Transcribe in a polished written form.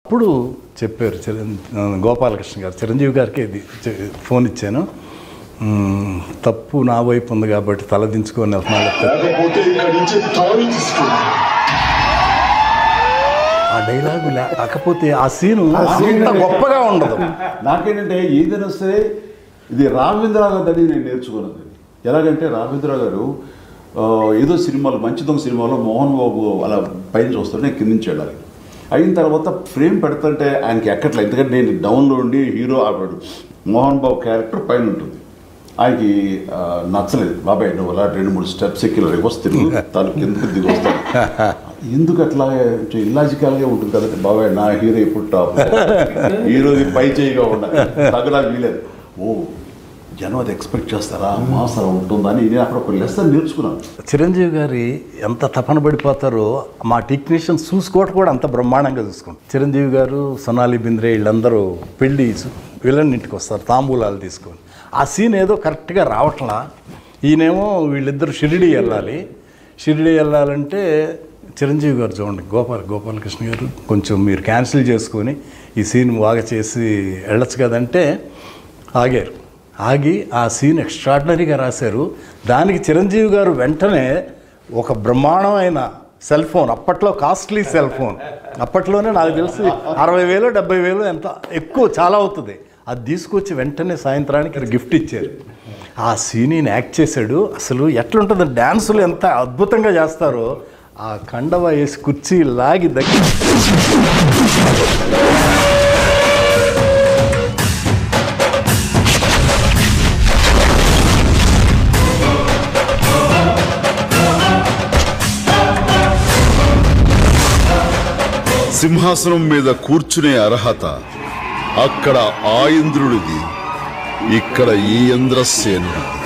అప్పుడు చెప్పారు గోపాలకృష్ణ గారు, చిరంజీవి గారికి ఇది ఫోన్ ఇచ్చాను, తప్పు నా వైపు ఉంది కాబట్టి తలదించుకొని ఆ డైలాగు లేకపోతే ఆ సీను అంత గొప్పగా ఉండదు. నాకేంటంటే ఏదైనా వస్తే ఇది రాఘవేంద్రరావు గారి నేను నేర్చుకున్నది. ఎలాగంటే రాఘవేంద్రరావు గారు ఏదో సినిమాలో మంచి దొంగ సినిమాలో మోహన్ బాబు అలా పైన చూస్తుంటే నేను కింద నుంచి వెళ్ళాలి. అయిన తర్వాత ఫ్రేమ్ పెడుతుంటే ఆయనకి ఎక్కట్లేదు, ఎందుకంటే నేను డౌన్లో ఉండి హీరో ఆపాడు, మోహన్ బాబు క్యారెక్టర్ పైన ఉంటుంది. ఆయనకి నచ్చలేదు. బాబాయ్ నువ్వు అలా 2-3 స్టెప్స్ ఎక్కి వస్తుంది తను కిందకి దిగి వస్తాను, ఎందుకు అట్లా ఇల్లాజికల్గా ఉంటుంది కదంటే, బాబాయ్ నా హీరో ఎప్పుడు టాప్, హీరోది పై చేయిగా ఉండాలి, తగ్గడా వీలేదు. ఓ జనం అది ఎక్స్పెక్ట్ చేస్తారా, మాసం ఉంటుందని నేను అక్కడ ఒక లెసన్ నేర్చుకున్నాను. చిరంజీవి గారి ఎంత తపన పడిపోతారో మా టెక్నీషియన్స్ చూసుకోవటం కూడా అంత బ్రహ్మాండంగా చూసుకుంటారు. చిరంజీవి గారు, సొనాలి బింద్రే వీళ్ళందరూ పెళ్ళి వీళ్ళని ఇంటికి వస్తారు తాంబూలాలు తీసుకొని. ఆ సీన్ ఏదో కరెక్ట్గా రావట్లా. ఈయనేమో వీళ్ళిద్దరు షిరిడి వెళ్ళాలంటే చిరంజీవి గారు చూడండి, గోపాలకృష్ణ గారు కొంచెం మీరు క్యాన్సిల్ చేసుకొని ఈ సీన్ బాగా చేసి వెళ్ళొచ్చు కదంటే ఆగి ఆ సీన్ ఎక్స్ట్రాడినరీగా రాశారు. దానికి చిరంజీవి గారు వెంటనే ఒక బ్రహ్మాండమైన సెల్ ఫోన్, అప్పట్లో కాస్ట్లీ సెల్ ఫోన్, అప్పట్లోనే నాకు తెలిసి 60,000 70,000 ఎంత ఎక్కువ చాలా అవుతుంది, అది తీసుకొచ్చి వెంటనే సాయంత్రానికి గిఫ్ట్ ఇచ్చారు. ఆ సీన్ యాక్ట్ చేశాడు. అసలు ఎట్లుంటుంది, డ్యాన్సులు ఎంత అద్భుతంగా చేస్తారో. ఆ కండవ వేసి కుర్చీ లాగి దగ్గర సింహాసనం మీద కూర్చునే అర్హత అక్కడ ఆ ఇంద్రుడిది, ఇక్కడ ఈ ఇంద్రసేనుడిది.